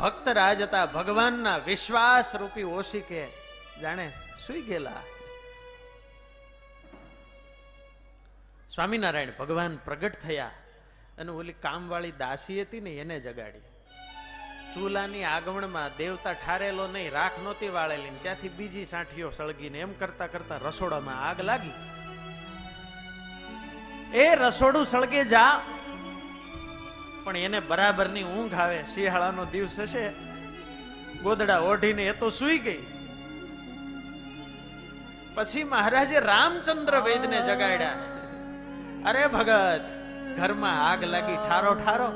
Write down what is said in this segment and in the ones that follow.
ભક્ત રાજ હતા, ભગવાનના વિશ્વાસ રૂપી ઓશિકે જાણે સુઈ ગયેલા. સ્વામિનારાયણ ભગવાન પ્રગટ થયા અને ઓલી કામવાળી દાસી હતી ને એને જગાડી. ચૂલાની આગમણમાં દેવતા ઠારેલો નહીં, રાખ નહોતી વાળેલી, ત્યાંથી બીજી સાંઠીઓ સળગીને એમ કરતા કરતા રસોડામાં આગ લાગી. એ રસોડું સળગે જા, પણ એને બરાબરની ઊંઘ આવે. શિયાળાનો દિવસ હશે, ગોદડા ઓઢીને એ તો સૂઈ ગઈ. પછી મહારાજે રામચંદ્ર વેદને જગાડ્યા. અરે ભગત, ઘરમાં આગ લાગી, ઠારો ઠારો.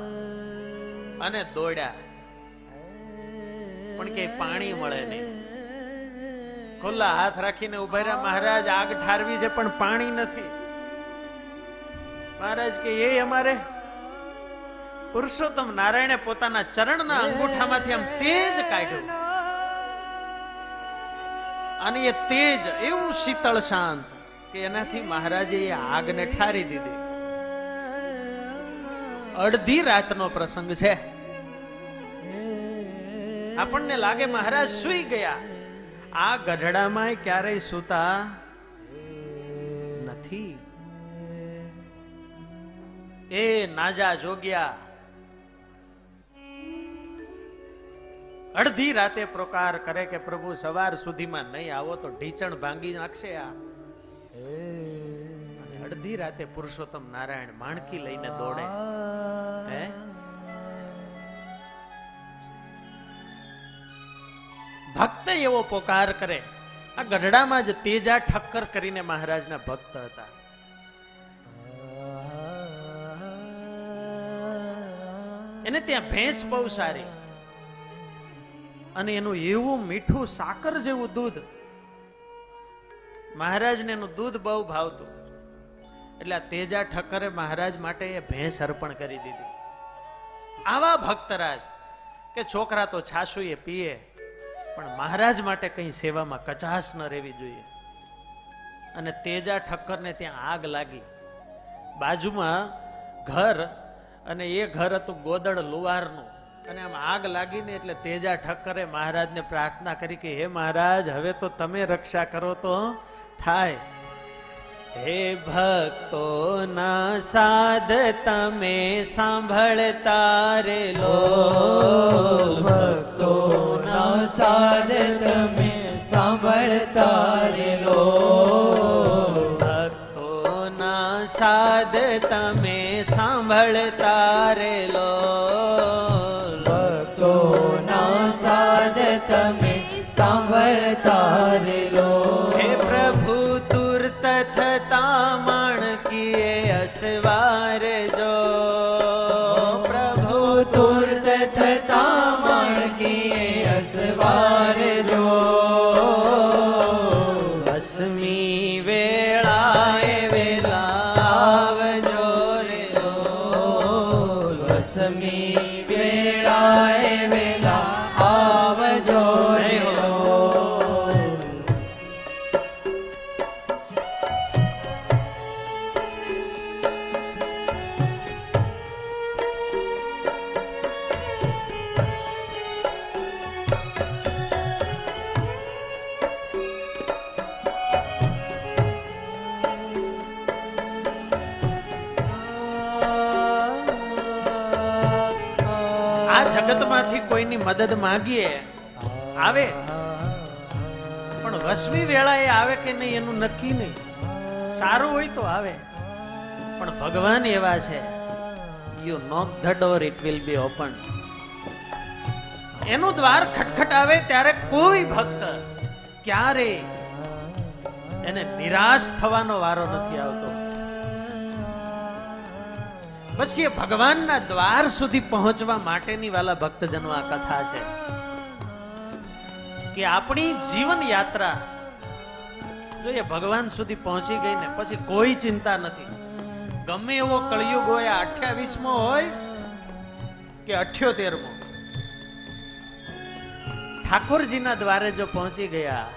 અને દોડ્યા, પણ કે પાણી મળે નહીં. ખુલ્લા હાથ રાખીને ઉભા રહ્યા. મહારાજ, આગ ઠારવી છે પણ પાણી નથી. મહારાજ કે એ અમારે પુરુષોત્તમ નારાયણે પોતાના ચરણના અંગૂઠામાંથી આમ તેજ કાઢ્યું, અને એ તેજ એવું શીતળ શાંત કે એનાથી મહારાજે એ આગને ઠારી દીધી. અડધી રાતનો પ્રસંગ છે. આપણને લાગે મહારાજ સૂઈ ગયા. આ ગઢડામાં ક્યારેય સૂતા નથી. એ નાજા જોગ્યા અડધી રાતે પ્રકાર કરે કે પ્રભુ સવાર સુધીમાં નહીં આવો તો ઢીચણ ભાંગી નાખશે. આ અડધી રાતે પુરુષોત્તમ નારાયણ માણકી લઈને દોડે. હે, ભક્ત એવો પોકાર કરે. આ ગઢડામાં જ તેજા ઠક્કર કરીને મહારાજના ભક્ત હતા. એને ત્યાં ભેંસ બહુ સારી, અને એનું એવું મીઠું સાકર જેવું દૂધ. મહારાજને એનું દૂધ બહુ ભાવતું, એટલે આ તેજા ઠક્કરે મહારાજ માટે એ ભેંસ અર્પણ કરી દીધી. આવા ભક્તરાજ કે છોકરા તો છાસુ એ પીએ, પણ મહારાજ માટે કઈ સેવામાં કચાશ ન રહેવી જોઈએ. અને તેજા ઠક્કરને ત્યાં આગ લાગી. બાજુમાં ઘર, અને એ ઘર હતું ગોદડ લુવારનું, અને આમ આગ લાગીને એટલે તેજા ઠક્કરે મહારાજને પ્રાર્થના કરી કે હે મહારાજ, હવે તો તમે રક્ષા કરો તો થાય. હે ભક્તો ના સાધ તમે સાંભળતા રે લો, ભક્તો ના સાધ તમે સાંભળતા રે લો, ભક્તો ના સાધ તમે સાંભળતા રે લો, ભક્તો ના સાધ તમે સાંભળતા રે લો. હે પ્રભુ તુર્ત થતા માણકીએ અસવાર જો, પ્રભુ તુર્ત થતા માણકીએ અસવાર જો, અસ્મી વેળાએ વેલા આવજો રે લો, અસ્મી વેળાએ વેલા આવજો રે લો. આ જગતમાંથી કોઈની મદદ માંગીએ આવે, પણ વસવી વેળાએ આવે કે નહીં એનું નક્કી નહીં. સારું હોય તો આવે, પણ ભગવાન એવા છે, you knock the door it will be open. એનું દ્વાર ખટખટાવે ત્યારે કોઈ ભક્ત ક્યારે એને નિરાશ થવાનો વારો નથી આવતો. બસ એ ભગવાનના દ્વાર સુધી પહોંચવા માટેની વાલા ભક્તજનો આ કથા છે કે આપણી જીવન યાત્રા જો એ ભગવાન સુધી પહોંચી ગઈ ને પછી કોઈ ચિંતા નથી. ગમે એવો કળિયુગ હોય, 28મો હોય કે 78મો, ઠાકોરજીના દ્વારે જો પહોંચી ગયા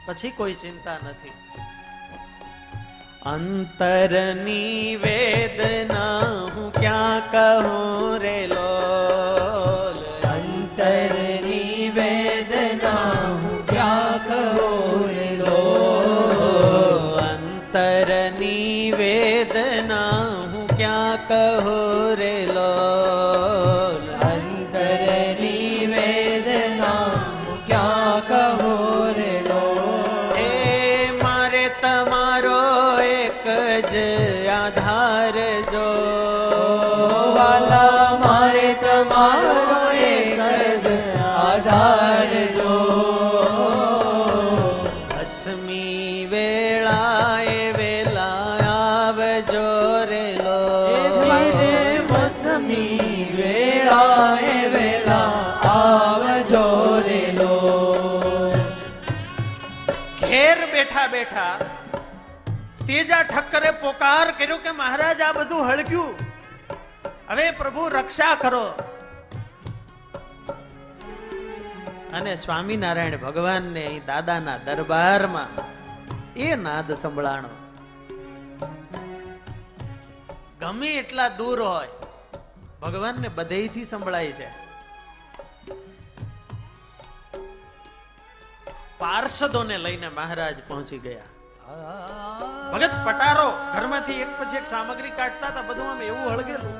પછી કોઈ ચિંતા નથી. અંતરની વેદના હું ક્યાં કહું રે લોલ, તારો એક જ આધાર જો દસમી વેળાએ વેલા આવજો રે લો વસમી વેળાએ વેલા આવજો રે લો ઘેર બેઠા બેઠા તેજા ઠક્કરે પોકાર કર્યો કે મહારાજ આ બધું હળગ્યું, હવે પ્રભુ રક્ષા કરો. અને સ્વામિનારાયણ ભગવાનને અહીં દાદાના દરબારમાં એ નાદ સંભળાણો. ગમે એટલા દૂર હોય ભગવાનને બધેયથી સંભળાય છે. પાર્ષદોને લઈને મહારાજ પહોંચી ગયા. ભગત પટારો ઘરમાંથી એક પછી એક સામગ્રી કાઢતા હતા, બધું આમ એવું હળગેલું.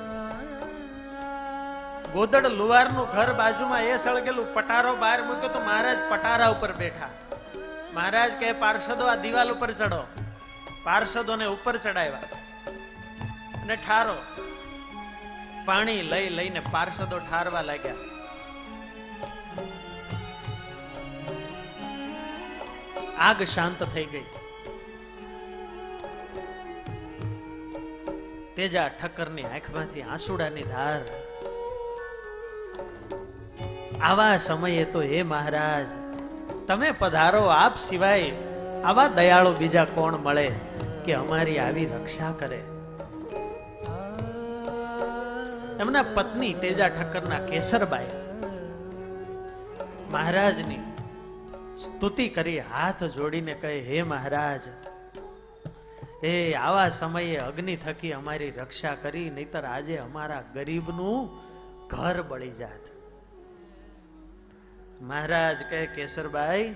ગોદડ લુવારનું ઘર બાજુમાં એ સળગેલું, પટારો બહાર મૂક્યો તો મહારાજ પટારા ઉપર બેઠા. મહારાજ કહે પાર્ષદો આ દિવાલ ઉપર ચડો. પાર્ષદોને ઉપર ચડાવ્યા અને ઠારો. પાણી લઈ લઈને પાર્ષદો ઠારવા લાગ્યા. આગ શાંત થઈ ગઈ. તેજા ઠક્કરની આંખમાંથી આંસુડાની ધાર. આવા સમયે તો હે મહારાજ તમે પધારો, આપ સિવાય આવા દયાળુ બીજા કોણ મળે કે અમારી આવી રક્ષા કરે. એમના પત્ની તેજા ઠક્કરના કેસરબાઈ મહારાજની સ્તુતિ કરી હાથ જોડીને કહે હે મહારાજ, એ આવા સમયે અગ્નિ થકી અમારી રક્ષા કરી, નહીતર આજે અમારા ગરીબનું ઘર બળી જાત. મહારાજ કહે કેસરબાઈ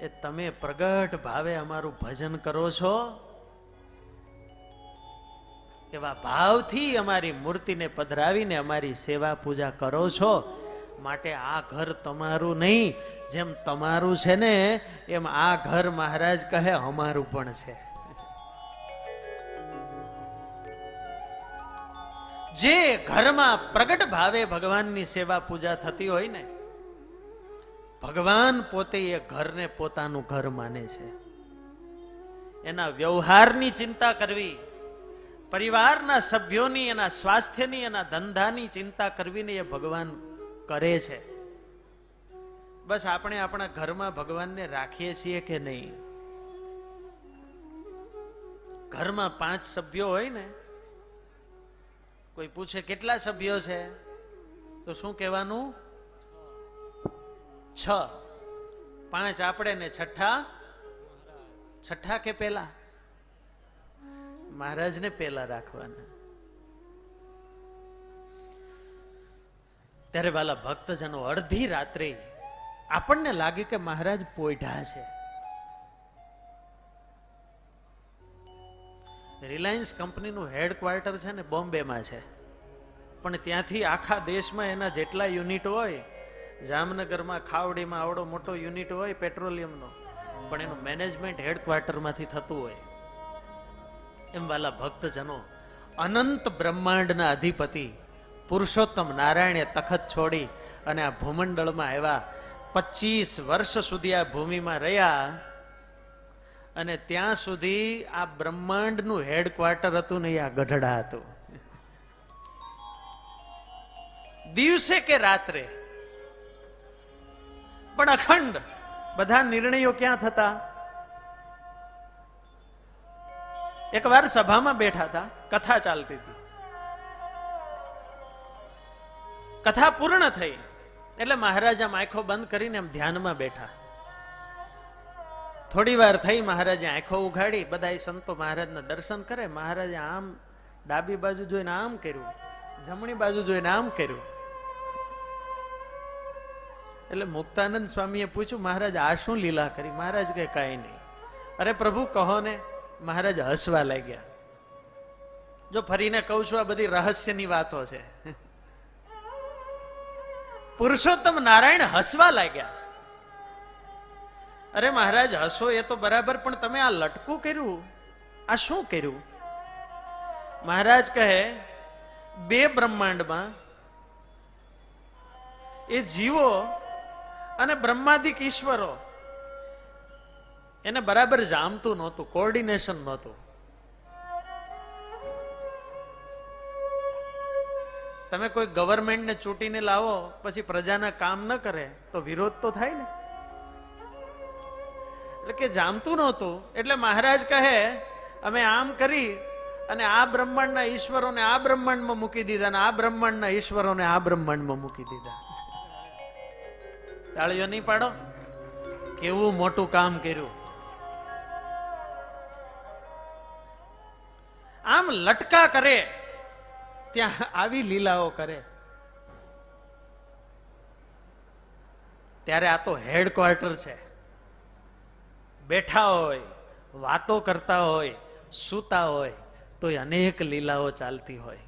એ તમે પ્રગટ ભાવે અમારું ભજન કરો છો, એવા ભાવથી અમારી મૂર્તિને પધરાવીને અમારી સેવા પૂજા કરો છો, માટે આ ઘર તમારું નહીં, જેમ તમારું છે ને એમ આ ઘર મહારાજ કહે અમારું પણ છે. જે ઘરમાં પ્રગટ ભાવે ભગવાનની સેવા પૂજા થતી હોય ને, ભગવાન પોતે એ ઘરને પોતાનું ઘર માને છે. એના વ્યવહારની ચિંતા કરવી, પરિવારના સભ્યોની, એના સ્વાસ્થ્યની, એના ધંધાની ચિંતા કરવીને એ ભગવાન કરે છે. બસ આપણે આપણા ઘરમાં ભગવાનને રાખીએ છીએ કે નહીં? ઘરમાં 5 સભ્યો હોય ને, કોઈ પૂછે કેટલા સભ્યો છે તો શું કહેવાનું? 6. 5 આપણે ને છઠ્ઠા કે પેલા? મહારાજને પેલા રાખવાના. ત્યારે વાલા ભક્તજનો અડધી રાત્રે આપણને લાગે કે મહારાજ પોઢા છે. રિલાયન્સ કંપનીનું હેડક્વાર્ટર છે ને બોમ્બેમાં છે, પણ ત્યાંથી આખા દેશમાં એના જેટલા યુનિટ હોય, જામનગરમાં ખાવડીમાં આવડો મોટો યુનિટ હોય પેટ્રોલિયમનો, પણ એનું મેનેજમેન્ટ હેડક્વાર્ટરમાંથી થતું હોય. એમ વાલા ભક્તજનો અનંત બ્રહ્માંડના અધિપતિ પુરુષોત્તમ નારાયણે તખત છોડી અને આ ભૂમંડળમાં આવ્યા. 25 વર્ષ સુધી આ ભૂમિમાં રહ્યા અને ત્યાં સુધી આ બ્રહ્માંડનું હેડક્વાર્ટર હતું ને આ ગઢડા હતું. દિવસે કે રાત્રે પણ અખંડ બધા નિર્ણયો ક્યાં થતા? એકવાર સભામાં બેઠા હતા, કથા ચાલતી હતી. કથા પૂર્ણ થઈ એટલે મહારાજ આમ આંખો બંધ કરીને એમ ધ્યાનમાં બેઠા. થોડી વાર થઈ, મહારાજે આંખો ઉઘાડી, બધા સંતો મહારાજના દર્શન કરે. મહારાજે આમ ડાબી બાજુ જોઈને આમ કર્યું, જમણી બાજુ જોઈને આમ કર્યું. એટલે મુક્તાનંદ સ્વામીએ પૂછ્યું, મહારાજ આ શું લીલા કરી? મહારાજ કહે કાંઈ નહીં. અરે પ્રભુ કહો ને. મહારાજ હસવા લાગ્યા. જો ફરીને કહું છું, આ બધી રહસ્યની વાતો છે. પુરુષોત્તમ નારાયણ હસવા લાગ્યા. અરે મહારાજ હસો એ તો બરાબર, પણ તમે આ લટકું કર્યું, આ શું કર્યું? મહારાજ કહે 2 બ્રહ્માંડમાં એ જીવો અને બ્રહ્માદિક ઈશ્વરો એને બરાબર જામતું નહોતું, કોર્ડિનેશન નહોતું. તમે કોઈ ગવર્મેન્ટને ચૂંટીને લાવો પછી પ્રજાના કામ ન કરે તો વિરોધ તો થાય ને. એટલે કે જામતું નહોતું. એટલે મહારાજ કહે અમે આમ કરી અને આ બ્રહ્માંડના ઈશ્વરોને આ બ્રહ્માંડમાં મૂકી દીધા અને આ બ્રહ્માંડના ઈશ્વરોને આ બ્રહ્માંડમાં મૂકી દીધા. તાળીઓ નહીં પાડો. કેવું મોટું કામ કર્યું. આમ લટકા કરે ત્યાં આવી લીલાઓ કરે. ત્યારે આ તો હેડક્વાર્ટર છે. બેઠા હોય, વાતો કરતા હોય, સૂતા હોય તો અનેક લીલાઓ ચાલતી હોય.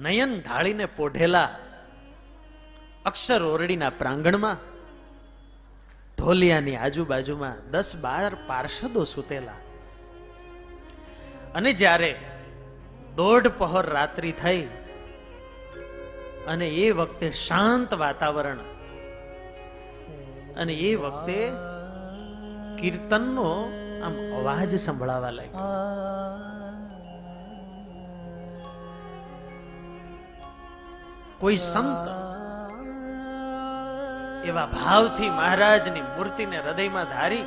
નયન ઢાળીને પોઢેલા અક્ષર ઓરડીના પ્રાંગણમાં ઢોલિયાની આજુબાજુમાં 10-12 પાર્ષદો સૂતેલા. અને જ્યારે 1:30 પહોર રાત્રિ થઈ અને એ વખતે શાંત વાતાવરણ અને એ વખતે કીર્તનનો આમ અવાજ સંભળાવા લાગ્યો. કોઈ સંત એવા ભાવથી મહારાજની મૂર્તિને હૃદયમાં ધારી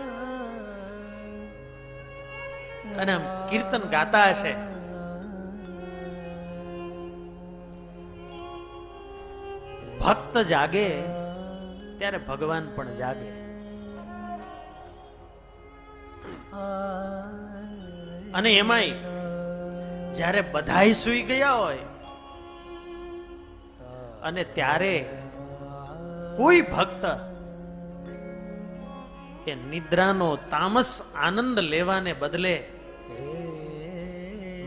અને આમ કીર્તન ગાતા હશે. ભક્ત જાગે ત્યારે ભગવાન પણ જાગે. અને એમાંય જ્યારે બધાય સૂઈ ગયા હોય અને ત્યારે કોઈ ભક્ત એ નિદ્રાનો તામસ આનંદ લેવાને બદલે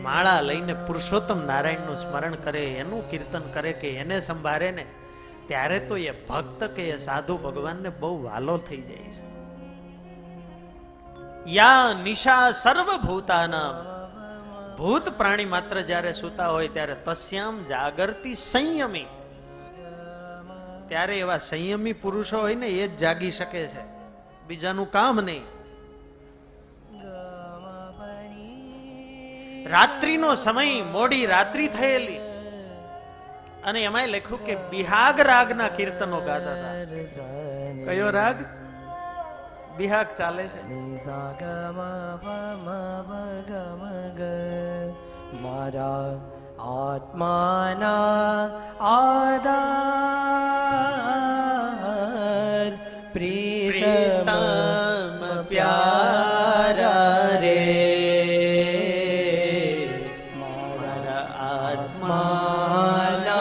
માળા લઈને પુરુષોત્તમ નારાયણનું સ્મરણ કરે, એનું કીર્તન કરે કે એને સંભાળે ને, ત્યારે તો એ ભક્ત કે એ સાધુ ભગવાનને બહુ વાલો થઈ જાય છે. યા નિશા સર્વભૂતાનામ, ભૂત પ્રાણી માત્ર જ્યારે સૂતા હોય ત્યારે તસ્યામ જાગરતી સંયમી, ત્યારે એવા સંયમી પુરુષો હોય ને એ જ જાગી શકે છે, બીજાનું કામ નહીં. રાત્રિનો સમય, મોડી રાત્રિ થયેલી અને એમાંય લખ્યું કે બિહાગ રાગના કીર્તનો ગાતા હતા. કયો રાગ? બિહાગ ચાલે છે. મારા આત્માના આધાર પ્રીતમ પ્યારા રે, મારા આત્માના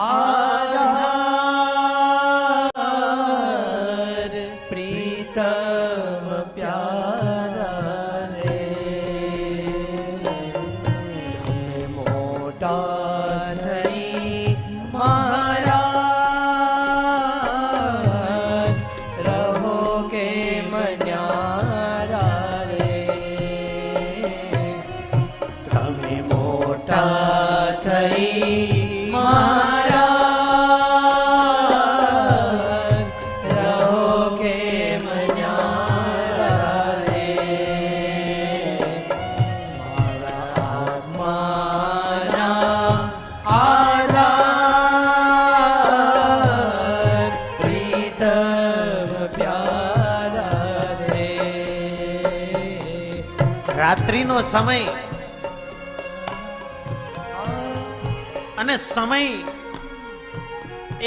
આધાર પ્રીતમ પ્યારા રે. તમે મોટા થઈ મહારાજ રહો કે મન્યારા રે. તમે મોટા થઈ મહારાજ રહો કે મન્યારા રે. મારા આત્માના આધાર પ્રીતમ પ્યારા રે. રાત્રિનો સમય અને સમય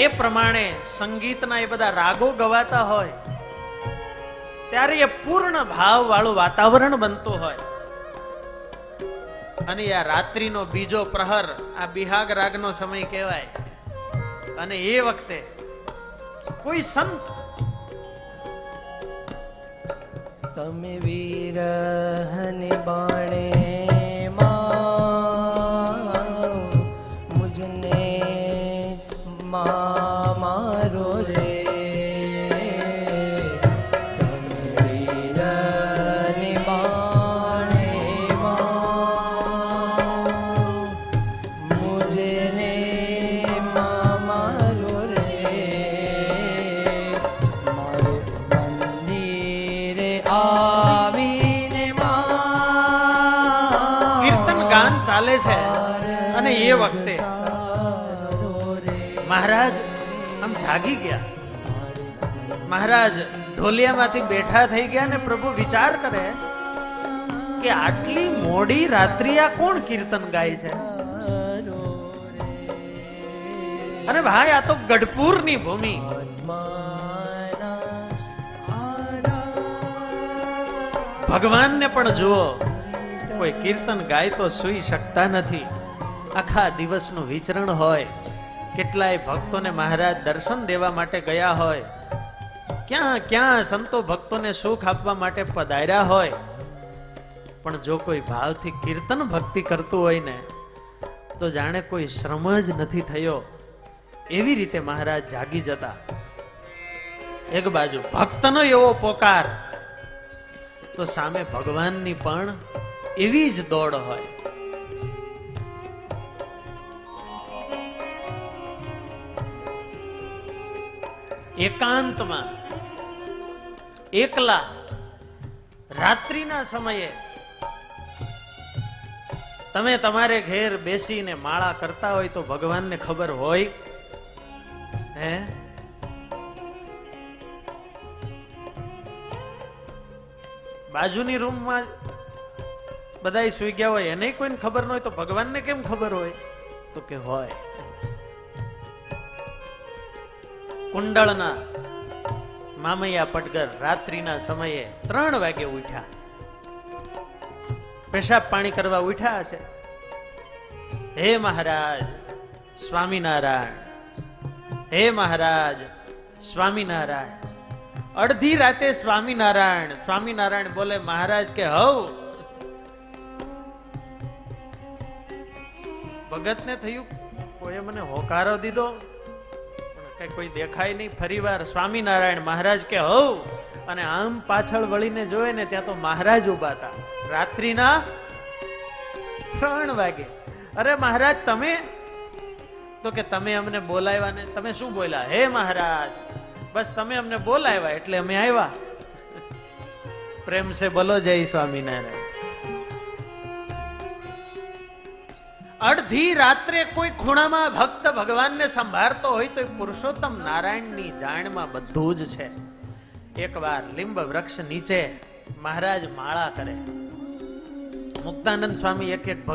એ પ્રમાણે સંગીતના એ બધા રાગો ગવાતા હોય ત્યારે એ પૂર્ણ ભાવ વાળું વાતાવરણ બનતું હોય. અને આ રાત્રિનો બીજો પ્રહર આ બિહાગ રાગનો સમય કહેવાય. અને એ વખતે કોઈ સંત તમે વિરહને બાણે માં મુજને મારો રે. તમે વિરહને બાણે માં મુજને મારો એ વખતે મહારાજ આમ જાગી ગયા. મહારાજ ઢોલિયામાંથી બેઠા થઈ ગયા ને પ્રભુ વિચાર કરે કે આટલી મોડી રાત્રિ આ કોણ કીર્તન ગાય છે? અને ભાઈ આ તો ગઢપુરની ભૂમિ. ભગવાનને પણ જુઓ, કોઈ કીર્તન ગાય તો સુઈ શકતા નથી. આખા દિવસનું વિચરણ હોય, કેટલાય ભક્તોને મહારાજ દર્શન દેવા માટે ગયા હોય, ક્યાં ક્યાં સંતો ભક્તોને સુખ આપવા માટે પધાર્યા હોય, પણ જો કોઈ ભાવથી કીર્તન ભક્તિ કરતું હોય ને તો જાણે કોઈ શ્રમ જ નથી થયો એવી રીતે મહારાજ જાગી જતા. એક બાજુ ભક્તનો એવો પોકાર, તો સામે ભગવાનની પણ એવી જ દોડ હોય. એકાંતમાં એકલા રાત્રિના સમયે તમે તમારે ઘેર બેસીને માળા કરતા હોય તો ભગવાનને ખબર હોય? હે, બાજુની રૂમમાં બધાય સુઈ ગયા હોય, એને કોઈને ખબર ન હોય તો ભગવાનને કેમ ખબર હોય? તો કે હોય. કુંડળના મામૈયા પટગર રાત્રિના સમયે 3 વાગે ઉઠ્યા, પેશાબ પાણી કરવા ઉઠ્યા હશે. હે મહારાજ સ્વામિનારાયણ, હે મહારાજ સ્વામિનારાયણ. અડધી રાતે સ્વામિનારાયણ સ્વામિનારાયણ બોલે. મહારાજ કે હવ. ભગતને થયું કોઈ મને હોકારો દીધો, પણ કોઈ દેખાય નહીં. ફરીવાર સ્વામિનારાયણ. મહારાજ કે હવ. અને આમ પાછળ વળીને જોયે ને ત્યાં તો મહારાજ ઉભા હતા. રાત્રિના 3 વાગે. અરે મહારાજ તમે? તો કે તમે અમને બોલાવ્યા ને. તમે શું બોલ્યા? હે મહારાજ બસ તમે અમને બોલાવ્યા એટલે અમે આવ્યા. પ્રેમ સે બોલો જય સ્વામિનારાયણ. અડધી રાત્રે કોઈ ખૂણામાં ભક્ત ભગવાનને સંભાળતો હોય તો પુરુષોત્તમ નારાયણની જાણમાં બધું જ છે. એકવાર લીંબ વૃક્ષ નીચે મહારાજ માળા કરે. મુક્તાનંદ સ્વામી એક એક